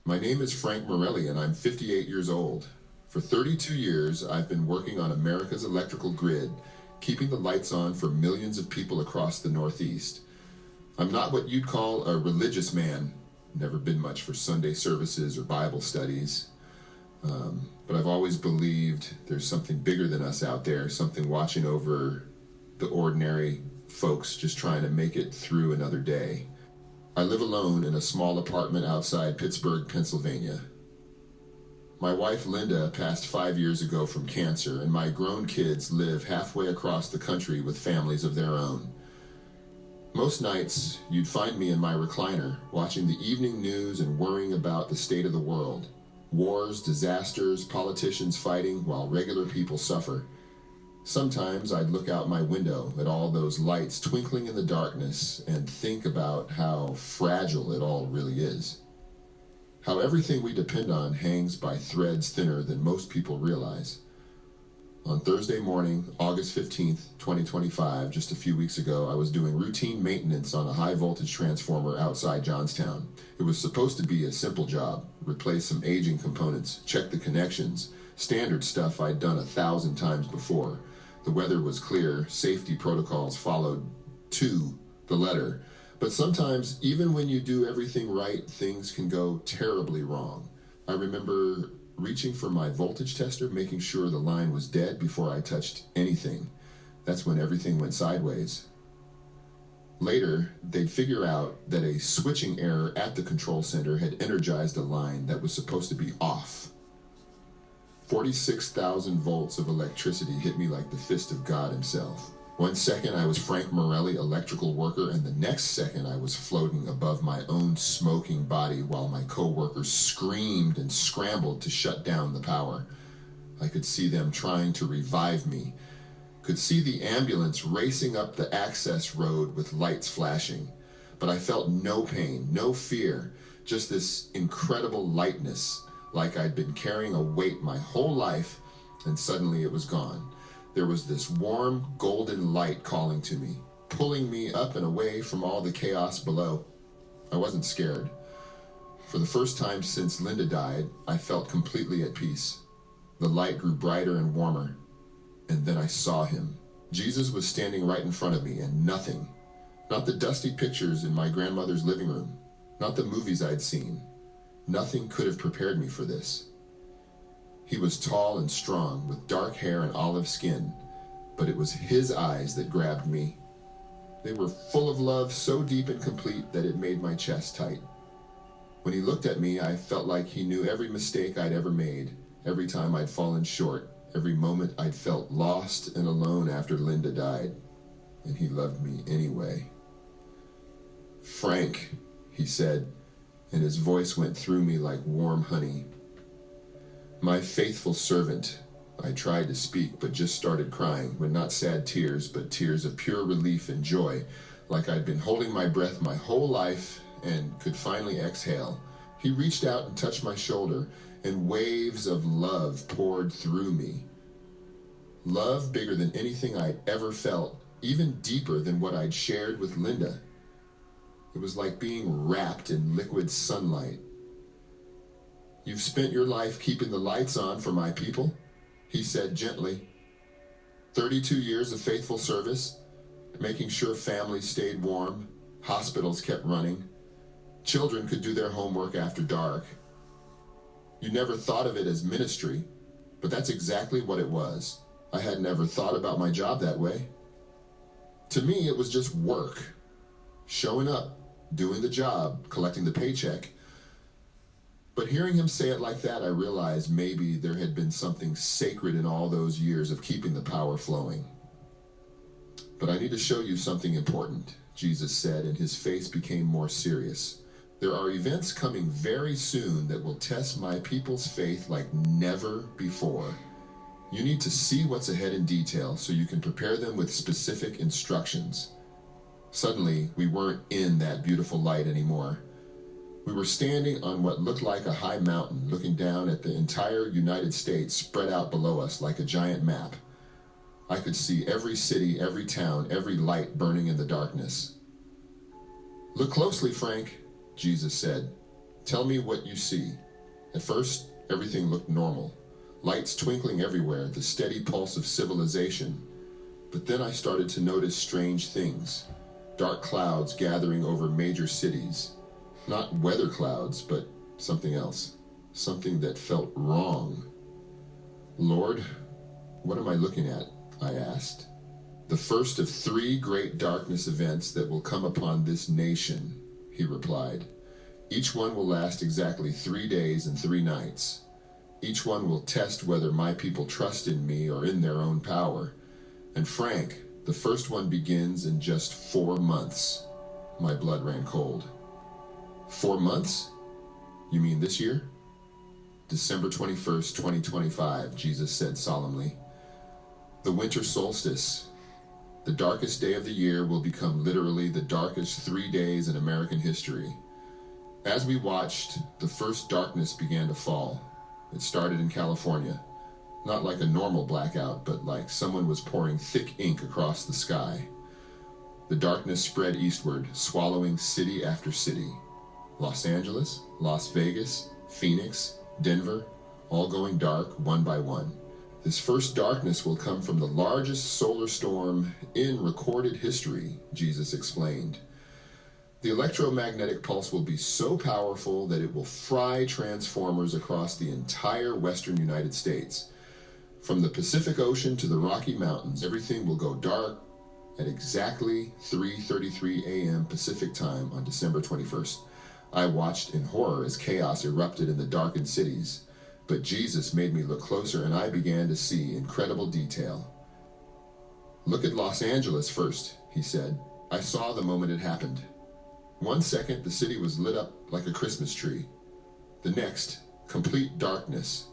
My name is Frank Morelli, and I'm 58 years old. For 32 years, I've been working on America's electrical grid, keeping the lights on for millions of people across the Northeast. I'm not what you'd call a religious man, never been much for Sunday services or Bible studies. But I've always believed there's something bigger than us out there, something watching over the ordinary folks just trying to make it through another day. I live alone in a small apartment outside Pittsburgh, Pennsylvania. My wife Linda passed 5 years ago from cancer, and my grown kids live halfway across the country with families of their own. Most nights, you'd find me in my recliner, watching the evening news and worrying about the state of the world. Wars, disasters, politicians fighting while regular people suffer. Sometimes I'd look out my window at all those lights twinkling in the darkness and think about how fragile it all really is. How everything we depend on hangs by threads thinner than most people realize. On Thursday morning, August 15th, 2025, just a few weeks ago, I was doing routine maintenance on a high voltage transformer outside Johnstown. It was supposed to be a simple job: replace some aging components, check the connections, standard stuff I'd done 1,000 times before. The weather was clear, safety protocols followed to the letter. But sometimes, even when you do everything right, things can go terribly wrong. I remember reaching for my voltage tester, making sure the line was dead before I touched anything. That's when everything went sideways. Later, they'd figure out that a switching error at the control center had energized a line that was supposed to be off. 46,000 volts of electricity hit me like the fist of God himself. 1 second I was Frank Morelli, electrical worker, and the next second I was floating above my own smoking body while my co-workers screamed and scrambled to shut down the power. I could see them trying to revive me, could see the ambulance racing up the access road with lights flashing. But I felt no pain, no fear, just this incredible lightness, like I'd been carrying a weight my whole life, and suddenly it was gone. There was this warm, golden light calling to me, pulling me up and away from all the chaos below. I wasn't scared. For the first time since Linda died, I felt completely at peace. The light grew brighter and warmer, and then I saw him. Jesus was standing right in front of me, and nothing, not the dusty pictures in my grandmother's living room, not the movies I'd seen, nothing could have prepared me for this. He was tall and strong, with dark hair and olive skin, but it was his eyes that grabbed me. They were full of love, so deep and complete that it made my chest tight. When he looked at me, I felt like he knew every mistake I'd ever made, every time I'd fallen short, every moment I'd felt lost and alone after Linda died. And he loved me anyway. "Frank," he said, and his voice went through me like warm honey. "My faithful servant." I tried to speak, but just started crying, when not sad tears, but tears of pure relief and joy, like I'd been holding my breath my whole life and could finally exhale. He reached out and touched my shoulder, and waves of love poured through me. Love bigger than anything I'd ever felt, even deeper than what I'd shared with Linda. It was like being wrapped in liquid sunlight. "You've spent your life keeping the lights on for my people," he said gently. 32 years of faithful service, making sure families stayed warm, hospitals kept running, children could do their homework after dark. You never thought of it as ministry, but that's exactly what it was. I had never thought about my job that way. To me, it was just work. Showing up, doing the job, collecting the paycheck. But hearing him say it like that, I realized maybe there had been something sacred in all those years of keeping the power flowing. "But I need to show you something important," Jesus said, and his face became more serious. "There are events coming very soon that will test my people's faith like never before. You need to see what's ahead in detail so you can prepare them with specific instructions." Suddenly, we weren't in that beautiful light anymore. We were standing on what looked like a high mountain, looking down at the entire United States spread out below us like a giant map. I could see every city, every town, every light burning in the darkness. "Look closely, Frank," Jesus said. Tell me what you see. At first, everything looked normal. Lights twinkling everywhere, the steady pulse of civilization. But then I started to notice strange things. Dark clouds gathering over major cities. Not weather clouds, but something else. Something that felt wrong. Lord, what am I looking at? I asked. The first of 3 great darkness events that will come upon this nation, he replied. Each one will last exactly 3 days and 3 nights. Each one will test whether my people trust in me or in their own power. And Frank, the first one begins in just 4 months. My blood ran cold. 4 months? You mean this year? December 21st, 2025, Jesus said solemnly. The winter solstice, the darkest day of the year, will become literally the darkest 3 days in American history. As we watched, the first darkness began to fall. It started in California. Not like a normal blackout, but like someone was pouring thick ink across the sky. The darkness spread eastward, swallowing city after city. Los Angeles, Las Vegas, Phoenix, Denver, all going dark one by one. This first darkness will come from the largest solar storm in recorded history, Jesus explained. The electromagnetic pulse will be so powerful that it will fry transformers across the entire western United States. From the Pacific Ocean to the Rocky Mountains, everything will go dark at exactly 3:33 a.m. Pacific time on December 21st. I watched in horror as chaos erupted in the darkened cities. But Jesus made me look closer, and I began to see incredible detail. Look at Los Angeles first, he said. I saw the moment it happened. 1 second, the city was lit up like a Christmas tree. The next, complete darkness.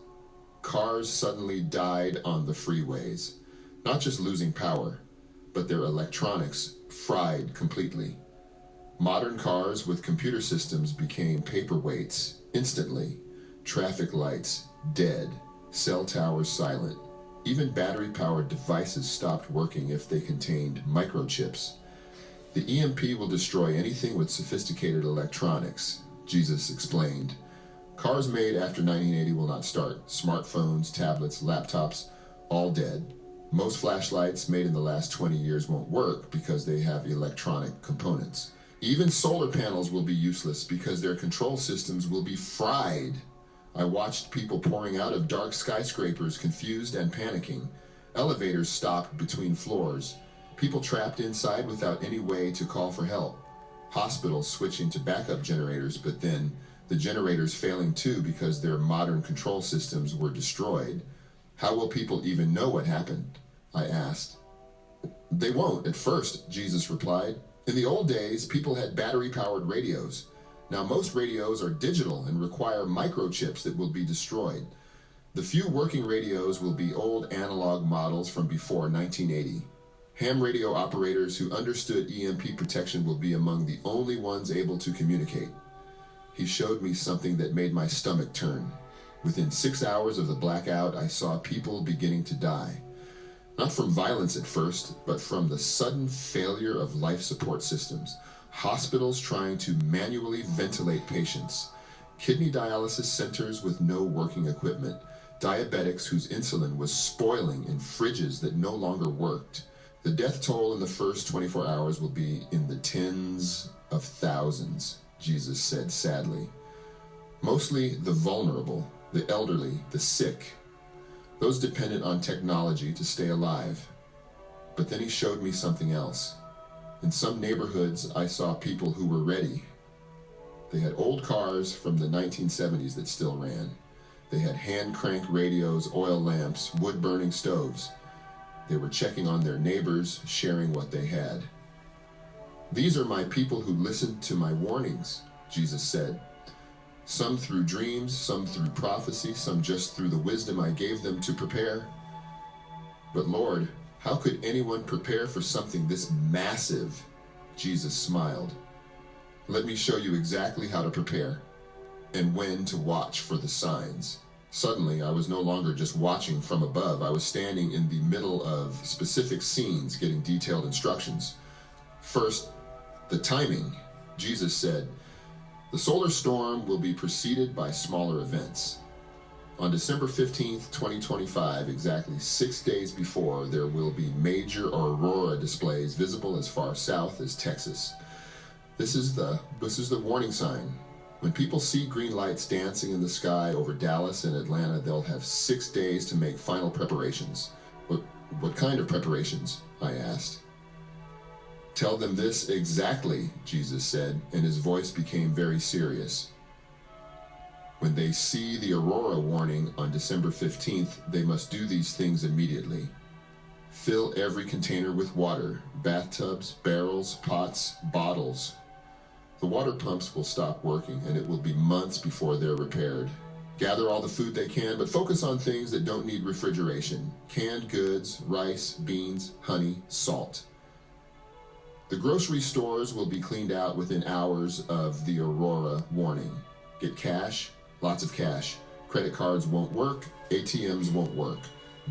Cars suddenly died on the freeways. Not just losing power, but their electronics fried completely. Modern cars with computer systems became paperweights instantly. Traffic lights dead, cell towers silent. Even battery-powered devices stopped working if they contained microchips. The EMP will destroy anything with sophisticated electronics, Jesus explained. Cars made after 1980 will not start. Smartphones, tablets, laptops, all dead. Most flashlights made in the last 20 years won't work because they have electronic components. Even solar panels will be useless because their control systems will be fried. I watched people pouring out of dark skyscrapers, confused and panicking. Elevators stopped between floors. People trapped inside without any way to call for help. Hospitals switching to backup generators, but then the generators failing too because their modern control systems were destroyed. How will people even know what happened? I asked. They won't at first, Jesus replied. In the old days, people had battery-powered radios. Now most radios are digital and require microchips that will be destroyed. The few working radios will be old analog models from before 1980. Ham radio operators who understood EMP protection will be among the only ones able to communicate. He showed me something that made my stomach turn. Within 6 hours of the blackout, I saw people beginning to die. Not from violence at first, but from the sudden failure of life support systems. Hospitals trying to manually ventilate patients. Kidney dialysis centers with no working equipment. Diabetics whose insulin was spoiling in fridges that no longer worked. The death toll in the first 24 hours will be in the tens of thousands, Jesus said sadly. Mostly the vulnerable, the elderly, the sick. Those dependent on technology to stay alive. But then he showed me something else. In some neighborhoods, I saw people who were ready. They had old cars from the 1970s that still ran. They had hand-crank radios, oil lamps, wood-burning stoves. They were checking on their neighbors, sharing what they had. These are my people who listened to my warnings, Jesus said. Some through dreams, some through prophecy, some just through the wisdom I gave them to prepare. But Lord, how could anyone prepare for something this massive? Jesus smiled. Let me show you exactly how to prepare and when to watch for the signs. Suddenly, I was no longer just watching from above. I was standing in the middle of specific scenes, getting detailed instructions. First, the timing. Jesus said, The solar storm will be preceded by smaller events. On December 15th, 2025, exactly 6 days before, there will be major aurora displays visible as far south as Texas. This is the warning sign. When people see green lights dancing in the sky over Dallas and Atlanta, they'll have 6 days to make final preparations. What kind of preparations? I asked. Tell them this exactly, Jesus said, and his voice became very serious. When they see the aurora warning on December 15th, they must do these things immediately. Fill every container with water, bathtubs, barrels, pots, bottles. The water pumps will stop working, and it will be months before they're repaired. Gather all the food they can, but focus on things that don't need refrigeration. Canned goods, rice, beans, honey, salt. The grocery stores will be cleaned out within hours of the aurora warning. Get cash, lots of cash. Credit cards won't work, ATMs won't work.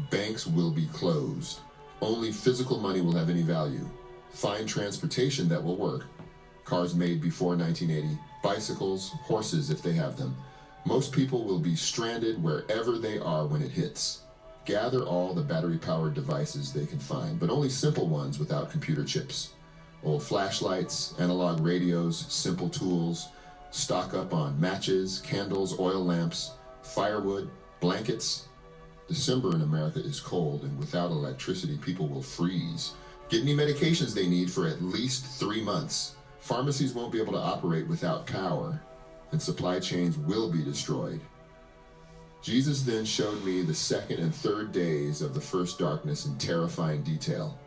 Banks will be closed. Only physical money will have any value. Find transportation that will work. Cars made before 1980, bicycles, horses if they have them. Most people will be stranded wherever they are when it hits. Gather all the battery-powered devices they can find, but only simple ones without computer chips. Old flashlights, analog radios, simple tools. Stock up on matches, candles, oil lamps, firewood, blankets. December in America is cold, and without electricity, people will freeze. Get any medications they need for at least 3 months. Pharmacies won't be able to operate without power, and supply chains will be destroyed. Jesus then showed me the second and third days of the first darkness in terrifying detail.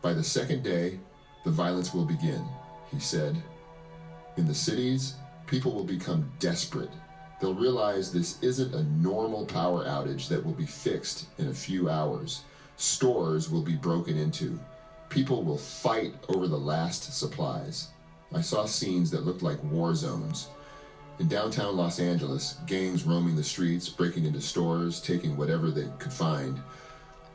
By the second day, the violence will begin, he said. In the cities, people will become desperate. They'll realize this isn't a normal power outage that will be fixed in a few hours. Stores will be broken into. People will fight over the last supplies. I saw scenes that looked like war zones. In downtown Los Angeles, gangs roaming the streets, breaking into stores, taking whatever they could find.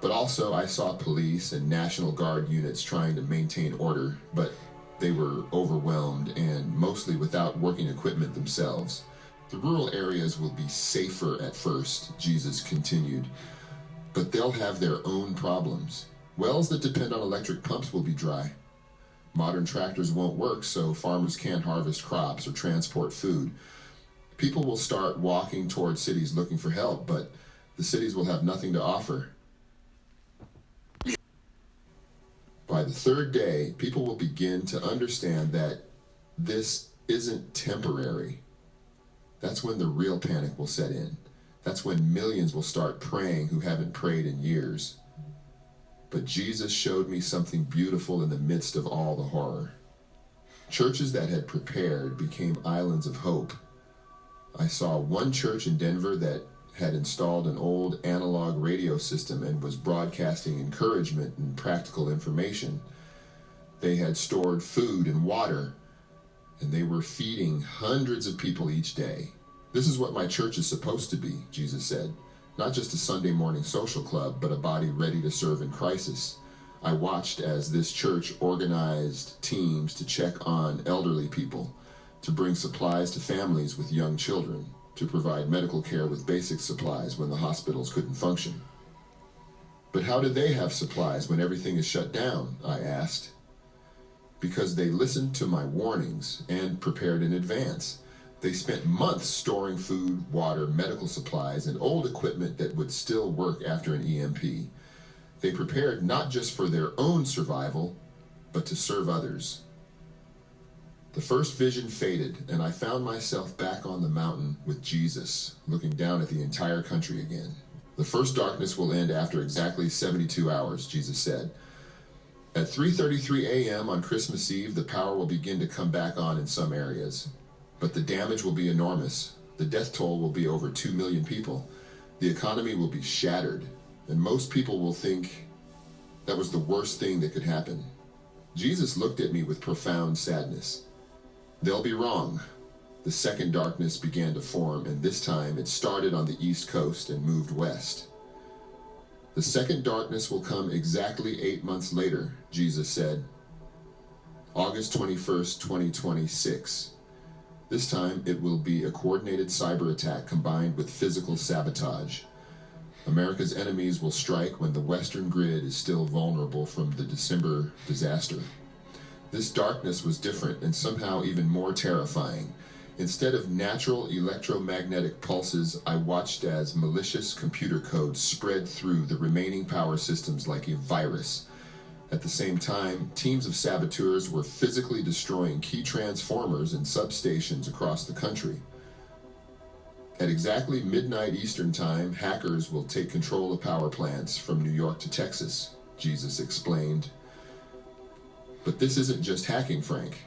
But also I saw police and National Guard units trying to maintain order, but they were overwhelmed and mostly without working equipment themselves. The rural areas will be safer at first, Jesus continued, but they'll have their own problems. Wells that depend on electric pumps will be dry. Modern tractors won't work, so farmers can't harvest crops or transport food. People will start walking toward cities looking for help, but the cities will have nothing to offer. By the third day, people will begin to understand that this isn't temporary. That's when the real panic will set in. That's when millions will start praying who haven't prayed in years. But Jesus showed me something beautiful in the midst of all the horror. Churches that had prepared became islands of hope. I saw one church in Denver that had installed an old analog radio system and was broadcasting encouragement and practical information. They had stored food and water, and they were feeding hundreds of people each day. This is what my church is supposed to be, Jesus said. Not just a Sunday morning social club, but a body ready to serve in crisis. I watched as this church organized teams to check on elderly people, to bring supplies to families with young children, to provide medical care with basic supplies when the hospitals couldn't function. But how did they have supplies when everything is shut down? I asked. Because they listened to my warnings and prepared in advance. They spent months storing food, water, medical supplies, and old equipment that would still work after an EMP. They prepared not just for their own survival, but to serve others. The first vision faded, and I found myself back on the mountain with Jesus, looking down at the entire country again. The first darkness will end after exactly 72 hours, Jesus said. At 3:33 a.m. on Christmas Eve, the power will begin to come back on in some areas. But the damage will be enormous. The death toll will be over 2 million people. The economy will be shattered, and most people will think that was the worst thing that could happen. Jesus looked at me with profound sadness. They'll be wrong. The second darkness began to form, and this time it started on the East Coast and moved west. The second darkness will come exactly 8 months later, Jesus said. August 21st, 2026. This time, it will be a coordinated cyber attack combined with physical sabotage. America's enemies will strike when the Western grid is still vulnerable from the December disaster. This darkness was different and somehow even more terrifying. Instead of natural electromagnetic pulses, I watched as malicious computer code spread through the remaining power systems like a virus. At the same time, teams of saboteurs were physically destroying key transformers and substations across the country. At exactly midnight Eastern Time, hackers will take control of power plants from New York to Texas, Jesus explained. But this isn't just hacking, Frank.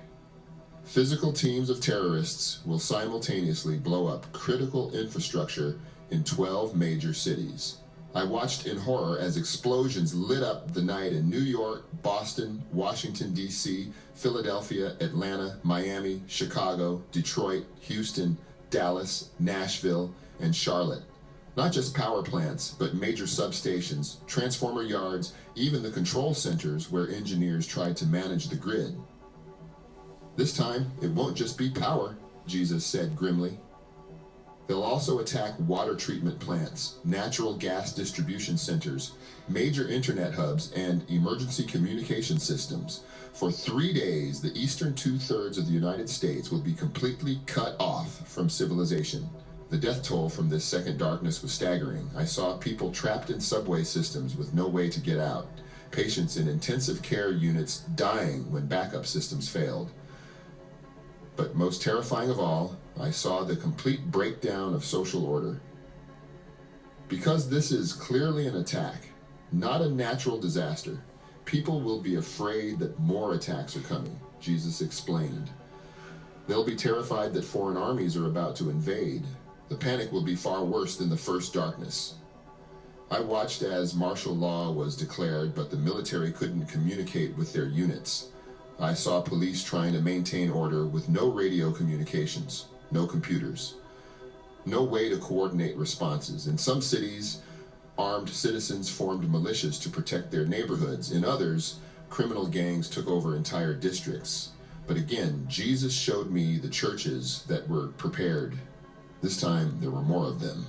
Physical teams of terrorists will simultaneously blow up critical infrastructure in 12 major cities. I watched in horror as explosions lit up the night in New York, Boston, Washington, D.C., Philadelphia, Atlanta, Miami, Chicago, Detroit, Houston, Dallas, Nashville, and Charlotte. Not just power plants, but major substations, transformer yards, even the control centers where engineers tried to manage the grid. This time, it won't just be power, Jesus said grimly. They'll also attack water treatment plants, natural gas distribution centers, major internet hubs, and emergency communication systems. For 3 days, the eastern two-thirds of the United States will be completely cut off from civilization. The death toll from this second darkness was staggering. I saw people trapped in subway systems with no way to get out, patients in intensive care units dying when backup systems failed. But most terrifying of all, I saw the complete breakdown of social order. Because this is clearly an attack, not a natural disaster, people will be afraid that more attacks are coming, Jesus explained. They'll be terrified that foreign armies are about to invade. The panic will be far worse than the first darkness. I watched as martial law was declared, but the military couldn't communicate with their units. I saw police trying to maintain order with no radio communications, no computers, no way to coordinate responses. In some cities, armed citizens formed militias to protect their neighborhoods. In others, criminal gangs took over entire districts. But again, Jesus showed me the churches that were prepared. This time, there were more of them.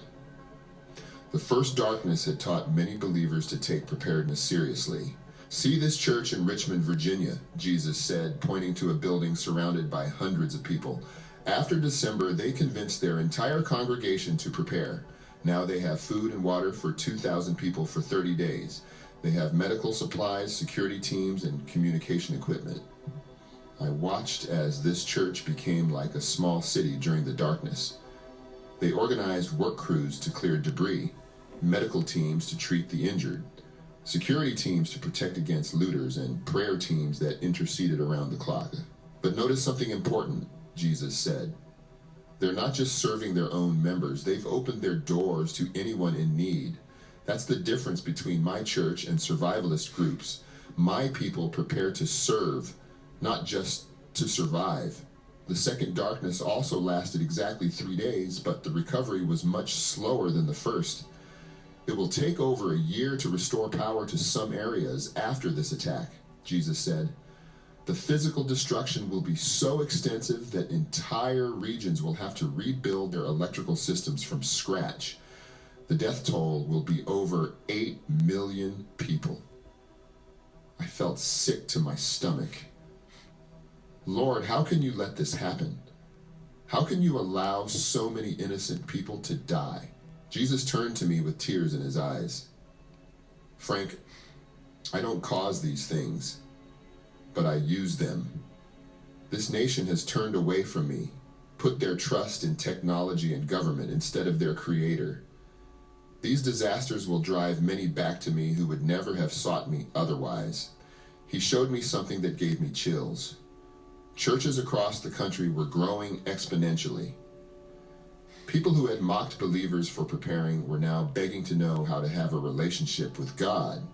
The first darkness had taught many believers to take preparedness seriously. See this church in Richmond, Virginia, Jesus said, pointing to a building surrounded by hundreds of people. After December, they convinced their entire congregation to prepare. Now they have food and water for 2,000 people for 30 days. They have medical supplies, security teams, and communication equipment. I watched as this church became like a small city during the darkness. They organized work crews to clear debris, medical teams to treat the injured, security teams to protect against looters, and prayer teams that interceded around the clock. But notice something important, Jesus said. They're not just serving their own members, they've opened their doors to anyone in need. That's the difference between my church and survivalist groups. My people prepare to serve, not just to survive. The second darkness also lasted exactly 3 days, but the recovery was much slower than the first. It will take over a year to restore power to some areas after this attack, Jesus said. The physical destruction will be so extensive that entire regions will have to rebuild their electrical systems from scratch. The death toll will be over 8 million people. I felt sick to my stomach. Lord, how can you let this happen? How can you allow so many innocent people to die? Jesus turned to me with tears in his eyes. Frank, I don't cause these things, but I use them. This nation has turned away from me, put their trust in technology and government instead of their creator. These disasters will drive many back to me who would never have sought me otherwise. He showed me something that gave me chills. Churches across the country were growing exponentially. People who had mocked believers for preparing were now begging to know how to have a relationship with God.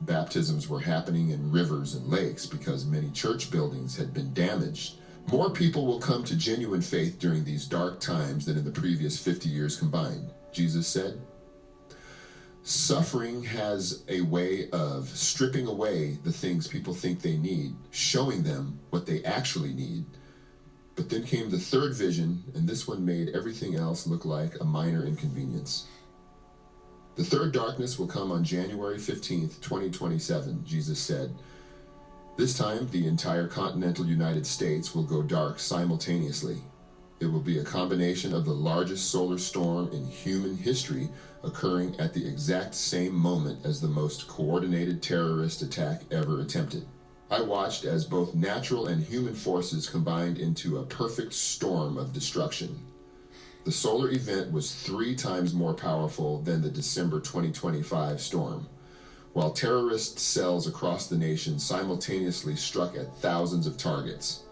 Baptisms were happening in rivers and lakes because many church buildings had been damaged. More people will come to genuine faith during these dark times than in the previous 50 years combined, Jesus said. Suffering has a way of stripping away the things people think they need, showing them what they actually need. But then came the third vision, and this one made everything else look like a minor inconvenience. The third darkness will come on January 15th, 2027, Jesus said. This time, the entire continental United States will go dark simultaneously. It will be a combination of the largest solar storm in human history occurring at the exact same moment as the most coordinated terrorist attack ever attempted. I watched as both natural and human forces combined into a perfect storm of destruction. The solar event was 3 times more powerful than the December 2025 storm, while terrorist cells across the nation simultaneously struck at thousands of targets.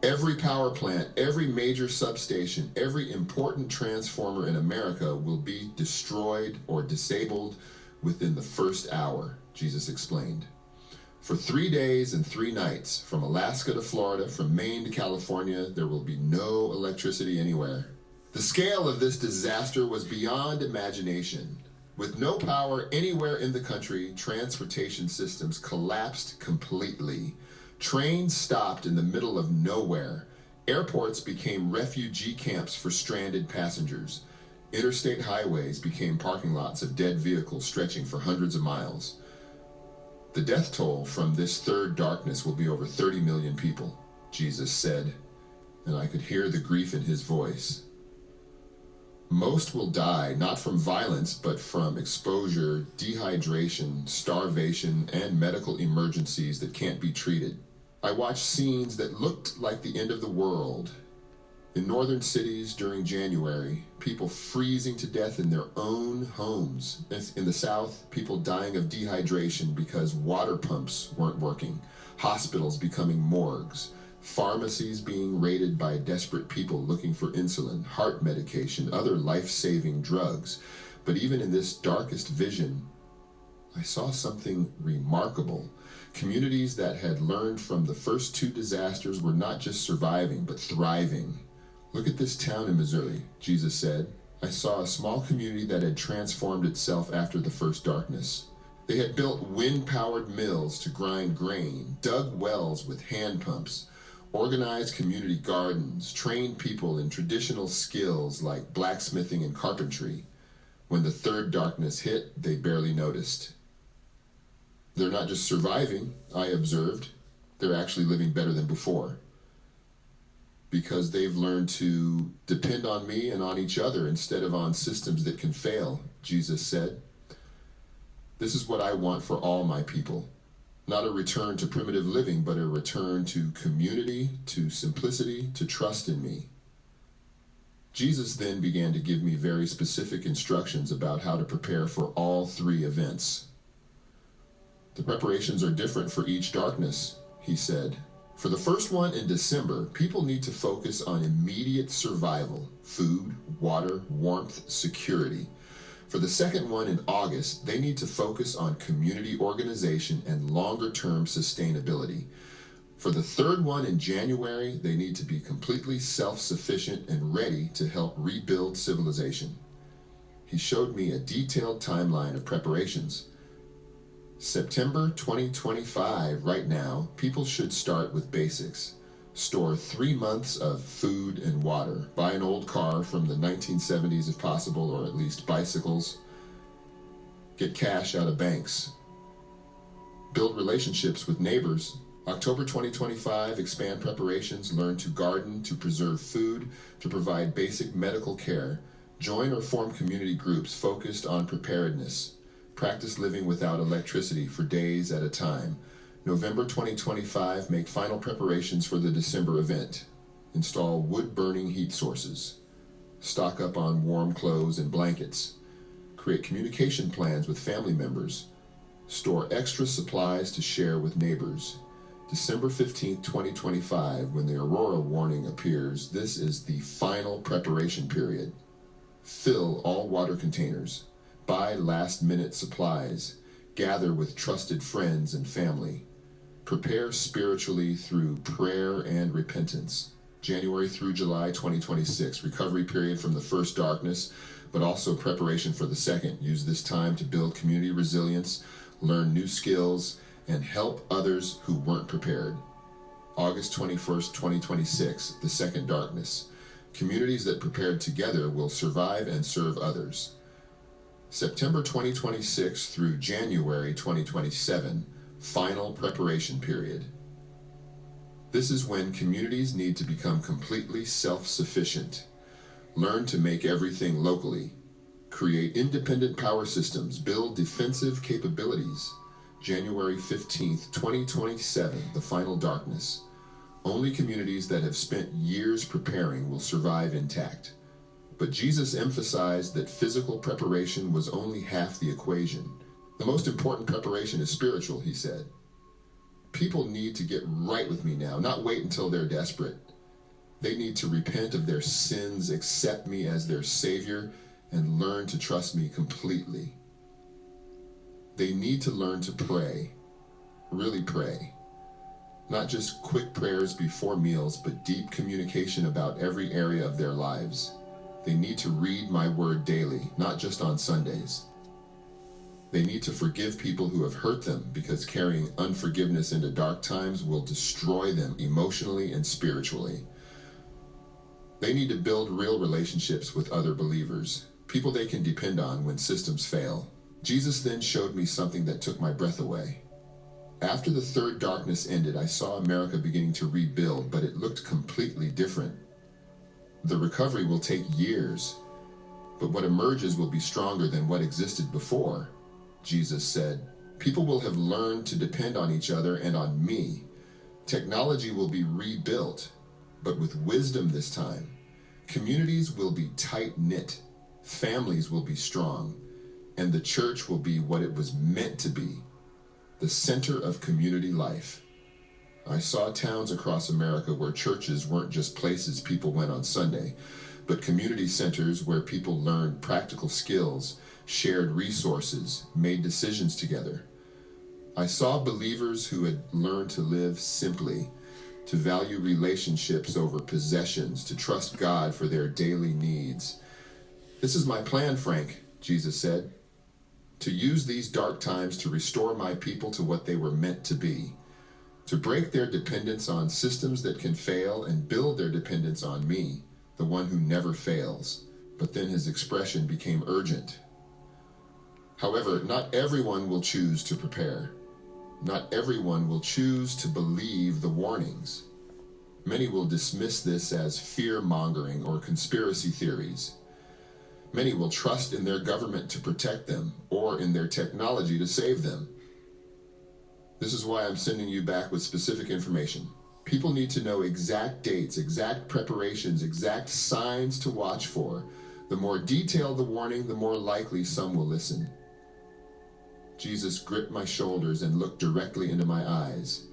Every power plant, every major substation, every important transformer in America will be destroyed or disabled within the first hour, Jesus explained. For 3 days and 3 nights, from Alaska to Florida, from Maine to California, there will be no electricity anywhere. The scale of this disaster was beyond imagination. With no power anywhere in the country, transportation systems collapsed completely. Trains stopped in the middle of nowhere. Airports became refugee camps for stranded passengers. Interstate highways became parking lots of dead vehicles stretching for hundreds of miles. The death toll from this third darkness will be over 30 million people, Jesus said, and I could hear the grief in his voice. Most will die, not from violence, but from exposure, dehydration, starvation, and medical emergencies that can't be treated. I watched scenes that looked like the end of the world. In northern cities during January, people freezing to death in their own homes. In the south, people dying of dehydration because water pumps weren't working. Hospitals becoming morgues. Pharmacies being raided by desperate people looking for insulin, heart medication, other life-saving drugs. But even in this darkest vision, I saw something remarkable. Communities that had learned from the first 2 disasters were not just surviving, but thriving. Look at this town in Missouri, Jesus said. I saw a small community that had transformed itself after the first darkness. They had built wind-powered mills to grind grain, dug wells with hand pumps, organized community gardens, trained people in traditional skills like blacksmithing and carpentry. When the third darkness hit, they barely noticed. They're not just surviving, I observed. They're actually living better than before. Because they've learned to depend on me and on each other instead of on systems that can fail, Jesus said. This is what I want for all my people. Not a return to primitive living, but a return to community, to simplicity, to trust in me. Jesus then began to give me very specific instructions about how to prepare for all 3 events. The preparations are different for each darkness, he said. For the first one in December, people need to focus on immediate survival, food, water, warmth, security. For the second one in August, they need to focus on community organization and longer-term sustainability. For the third one in January, they need to be completely self-sufficient and ready to help rebuild civilization. He showed me a detailed timeline of preparations. September 2025, right now, people should start with basics. Store 3 months of food and water. Buy an old car from the 1970s if possible, or at least bicycles. Get cash out of banks. Build relationships with neighbors. October 2025, expand preparations. Learn to garden, to preserve food, to provide basic medical care. Join or form community groups focused on preparedness. Practice living without electricity for days at a time. November 2025, make final preparations for the December event. Install wood-burning heat sources. Stock up on warm clothes and blankets. Create communication plans with family members. Store extra supplies to share with neighbors. December 15, 2025, when the aurora warning appears, this is the final preparation period. Fill all water containers. Buy last-minute supplies. Gather with trusted friends and family. Prepare spiritually through prayer and repentance. January through July 2026, recovery period from the first darkness, but also preparation for the second. Use this time to build community resilience, learn new skills, and help others who weren't prepared. August 21st, 2026, the second darkness. Communities that prepared together will survive and serve others. September 2026 through January 2027, final preparation period. This is when communities need to become completely self-sufficient, learn to make everything locally, create independent power systems, build defensive capabilities. January 15th, 2027, the final darkness. Only communities that have spent years preparing will survive intact. But Jesus emphasized that physical preparation was only half the equation. The most important preparation is spiritual, he said. People need to get right with me now, not wait until they're desperate. They need to repent of their sins, accept me as their Savior, and learn to trust me completely. They need to learn to pray, really pray. Not just quick prayers before meals, but deep communication about every area of their lives. They need to read my word daily, not just on Sundays. They need to forgive people who have hurt them, because carrying unforgiveness into dark times will destroy them emotionally and spiritually. They need to build real relationships with other believers, people they can depend on when systems fail. Jesus then showed me something that took my breath away. After the third darkness ended, I saw America beginning to rebuild, but it looked completely different. The recovery will take years, but what emerges will be stronger than what existed before. Jesus said, people will have learned to depend on each other and on me. Technology will be rebuilt, but with wisdom this time. Communities will be tight-knit, families will be strong, and the church will be what it was meant to be, the center of community life. I saw towns across America where churches weren't just places people went on Sunday, but community centers where people learned practical skills, shared resources, made decisions together. I saw believers who had learned to live simply, to value relationships over possessions, to trust God for their daily needs. This is my plan, Frank, Jesus said, to use these dark times to restore my people to what they were meant to be, to break their dependence on systems that can fail and build their dependence on me, the one who never fails. But then his expression became urgent. However, not everyone will choose to prepare. Not everyone will choose to believe the warnings. Many will dismiss this as fear-mongering or conspiracy theories. Many will trust in their government to protect them or in their technology to save them. This is why I'm sending you back with specific information. People need to know exact dates, exact preparations, exact signs to watch for. The more detailed the warning, the more likely some will listen. Jesus gripped my shoulders and looked directly into my eyes.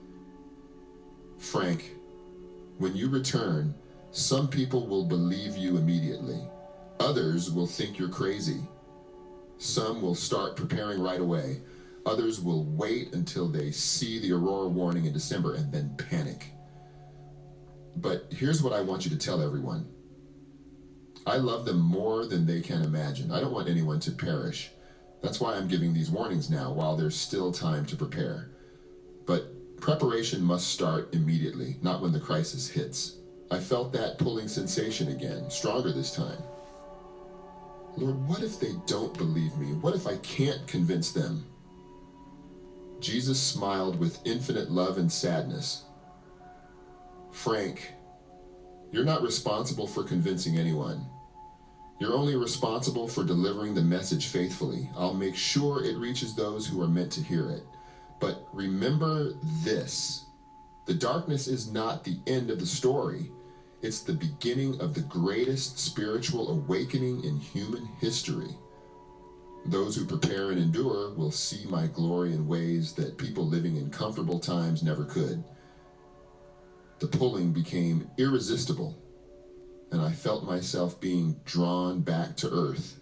Frank, when you return, some people will believe you immediately. Others will think you're crazy. Some will start preparing right away. Others will wait until they see the Aurora warning in December and then panic. But here's what I want you to tell everyone. I love them more than they can imagine. I don't want anyone to perish. That's why I'm giving these warnings now while there's still time to prepare. But preparation must start immediately, not when the crisis hits. I felt that pulling sensation again, stronger this time. Lord, what if they don't believe me? What if I can't convince them? Jesus smiled with infinite love and sadness. Frank, you're not responsible for convincing anyone. You're only responsible for delivering the message faithfully. I'll make sure it reaches those who are meant to hear it. But remember this, the darkness is not the end of the story. It's the beginning of the greatest spiritual awakening in human history. Those who prepare and endure will see my glory in ways that people living in comfortable times never could. The pulling became irresistible, and I felt myself being drawn back to earth,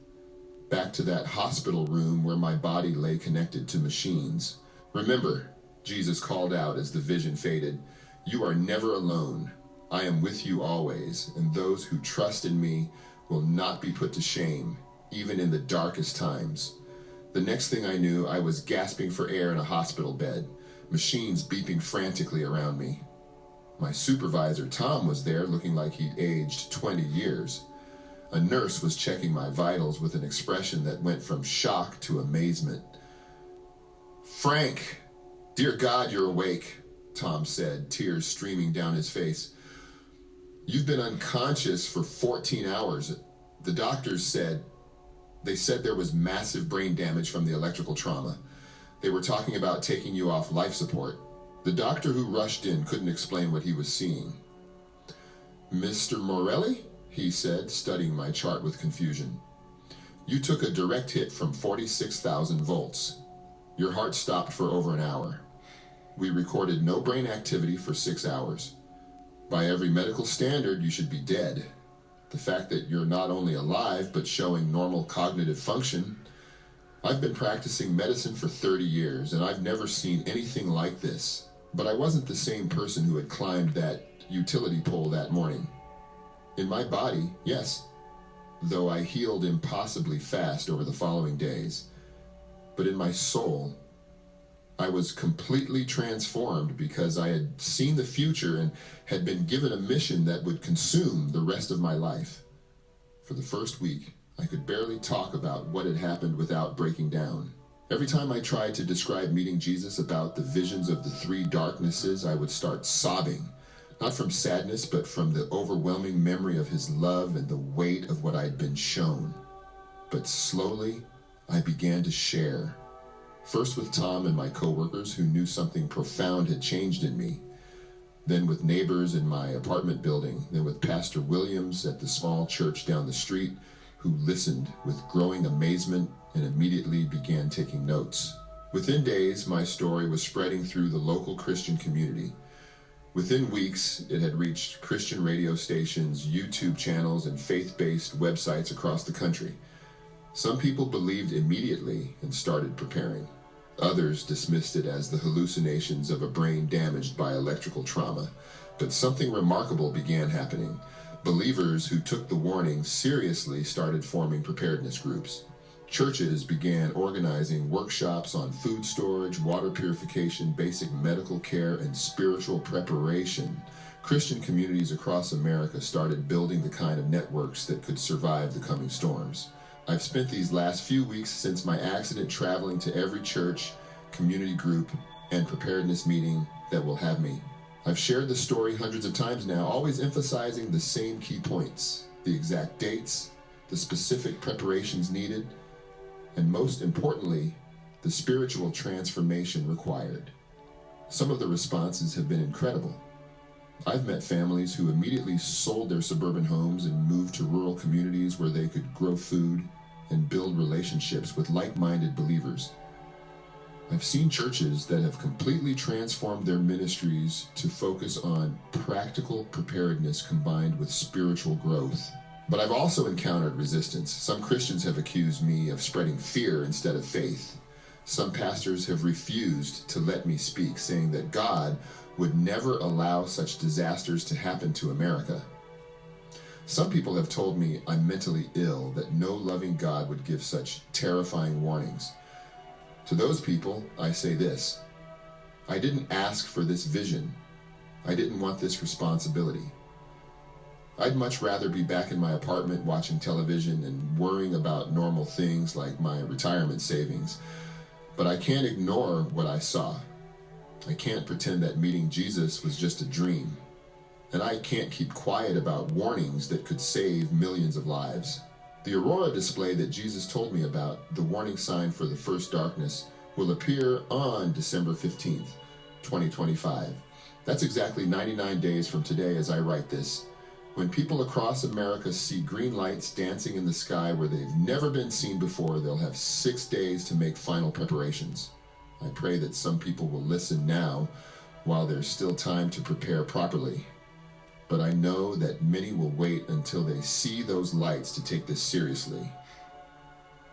back to that hospital room where my body lay connected to machines. Remember, Jesus called out as the vision faded, you are never alone. I am with you always, and those who trust in me will not be put to shame, even in the darkest times. The next thing I knew, I was gasping for air in a hospital bed, machines beeping frantically around me. My supervisor, Tom, was there looking like he'd aged 20 years. A nurse was checking my vitals with an expression that went from shock to amazement. "Frank, dear God, you're awake," Tom said, tears streaming down his face. "You've been unconscious for 14 hours. The doctors said there was massive brain damage from the electrical trauma. They were talking about taking you off life support." The doctor who rushed in couldn't explain what he was seeing. "Mr. Morelli?" he said, studying my chart with confusion. "You took a direct hit from 46,000 volts. Your heart stopped for over an hour. We recorded no brain activity for 6 hours. By every medical standard, you should be dead. The fact that you're not only alive, but showing normal cognitive function. I've been practicing medicine for 30 years, and I've never seen anything like this. But I wasn't the same person who had climbed that utility pole that morning. In my body, yes, though I healed impossibly fast over the following days. But in my soul, I was completely transformed because I had seen the future and had been given a mission that would consume the rest of my life. For the first week, I could barely talk about what had happened without breaking down. Every time I tried to describe meeting Jesus about the visions of the three darknesses, I would start sobbing. Not from sadness, but from the overwhelming memory of his love and the weight of what I'd been shown. But slowly, I began to share. First with Tom and my coworkers who knew something profound had changed in me. Then with neighbors in my apartment building. Then with Pastor Williams at the small church down the street, who listened with growing amazement and immediately began taking notes. Within days, my story was spreading through the local Christian community. Within weeks, it had reached Christian radio stations, YouTube channels, and faith-based websites across the country. Some people believed immediately and started preparing. Others dismissed it as the hallucinations of a brain damaged by electrical trauma. But something remarkable began happening. Believers who took the warning seriously started forming preparedness groups. Churches began organizing workshops on food storage, water purification, basic medical care, and spiritual preparation. Christian communities across America started building the kind of networks that could survive the coming storms. I've spent these last few weeks since my accident traveling to every church, community group, and preparedness meeting that will have me. I've shared the story hundreds of times now, always emphasizing the same key points, the exact dates, the specific preparations needed, and most importantly, the spiritual transformation required. Some of the responses have been incredible. I've met families who immediately sold their suburban homes and moved to rural communities where they could grow food and build relationships with like-minded believers. I've seen churches that have completely transformed their ministries to focus on practical preparedness combined with spiritual growth. But I've also encountered resistance. Some Christians have accused me of spreading fear instead of faith. Some pastors have refused to let me speak, saying that God would never allow such disasters to happen to America. Some people have told me I'm mentally ill, that no loving God would give such terrifying warnings. To those people, I say this: I didn't ask for this vision. I didn't want this responsibility. I'd much rather be back in my apartment watching television and worrying about normal things like my retirement savings. But I can't ignore what I saw. I can't pretend that meeting Jesus was just a dream. And I can't keep quiet about warnings that could save millions of lives. The aurora display that Jesus told me about, the warning sign for the first darkness, will appear on December 15th, 2025. That's exactly 99 days from today as I write this. When people across America see green lights dancing in the sky where they've never been seen before, they'll have 6 days to make final preparations. I pray that some people will listen now while there's still time to prepare properly. But I know that many will wait until they see those lights to take this seriously.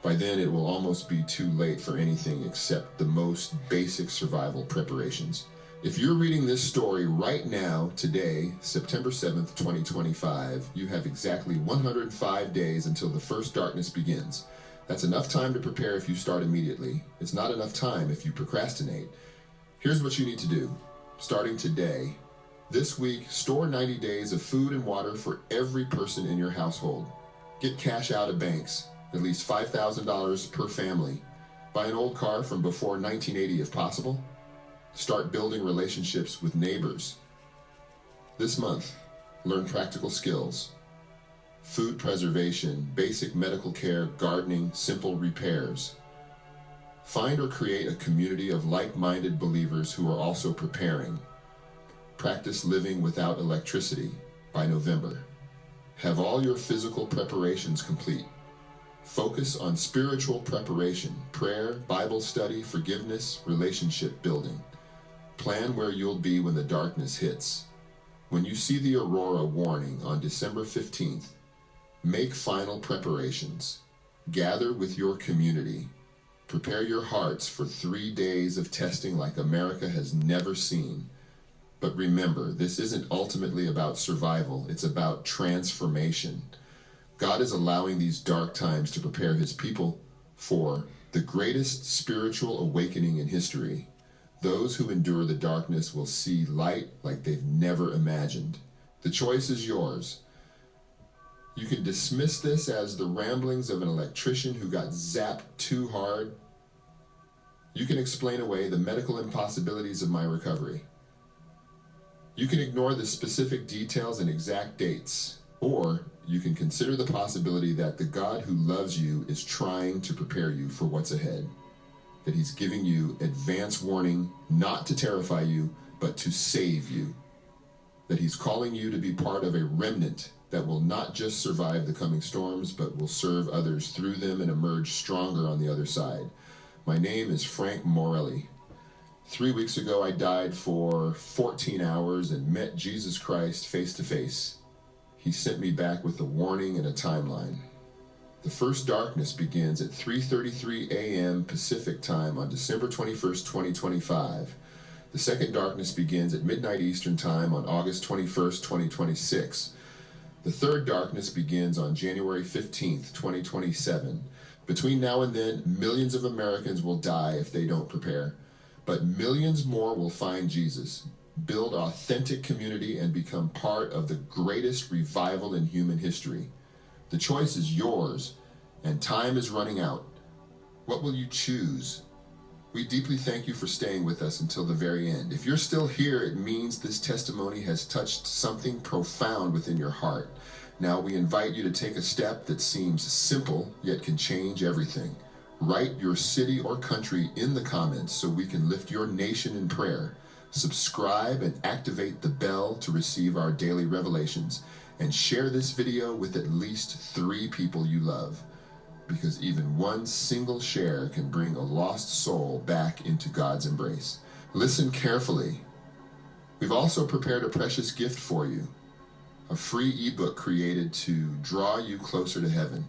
By then, it will almost be too late for anything except the most basic survival preparations. If you're reading this story right now, today, September 7th, 2025, you have exactly 105 days until the first darkness begins. That's enough time to prepare if you start immediately. It's not enough time if you procrastinate. Here's what you need to do. Starting today, This week, store 90 days of food and water for every person in your household. Get cash out of banks, at least $5,000 per family. Buy an old car from before 1980 if possible. Start building relationships with neighbors. This month, learn practical skills. Food preservation, basic medical care, gardening, simple repairs. Find or create a community of like-minded believers who are also preparing. Practice living without electricity by November. Have all your physical preparations complete. Focus on spiritual preparation, prayer, Bible study, forgiveness, relationship building. Plan where you'll be when the darkness hits. When you see the aurora warning on December 15th, make final preparations. Gather with your community. Prepare your hearts for 3 days of testing like America has never seen. But remember, this isn't ultimately about survival, it's about transformation. God is allowing these dark times to prepare his people for the greatest spiritual awakening in history. Those who endure the darkness will see light like they've never imagined. The choice is yours. You can dismiss this as the ramblings of an electrician who got zapped too hard. You can explain away the medical impossibilities of my recovery. You can ignore the specific details and exact dates, or you can consider the possibility that the God who loves you is trying to prepare you for what's ahead, that he's giving you advance warning not to terrify you, but to save you, that he's calling you to be part of a remnant that will not just survive the coming storms, but will serve others through them and emerge stronger on the other side. My name is Frank Morelli. 3 weeks ago, I died for 14 hours and met Jesus Christ face to face. He sent me back with a warning and a timeline. The first darkness begins at 3:33 a.m. Pacific time on December 21st, 2025. The second darkness begins at midnight Eastern time on August 21st, 2026. The third darkness begins on January 15th, 2027. Between now and then, millions of Americans will die if they don't prepare. But millions more will find Jesus, build authentic community, and become part of the greatest revival in human history. The choice is yours, and time is running out. What will you choose? We deeply thank you for staying with us until the very end. If you're still here, it means this testimony has touched something profound within your heart. Now we invite you to take a step that seems simple, yet can change everything. Write your city or country in the comments so we can lift your nation in prayer. Subscribe and activate the bell to receive our daily revelations. And share this video with at least 3 people you love, because even one single share can bring a lost soul back into God's embrace. Listen carefully. We've also prepared a precious gift for you, a free ebook created to draw you closer to heaven,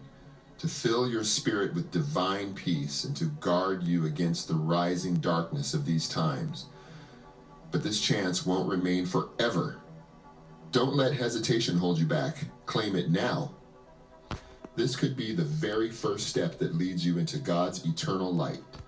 to fill your spirit with divine peace, and to guard you against the rising darkness of these times. But this chance won't remain forever. Don't let hesitation hold you back. Claim it now. This could be the very first step that leads you into God's eternal light.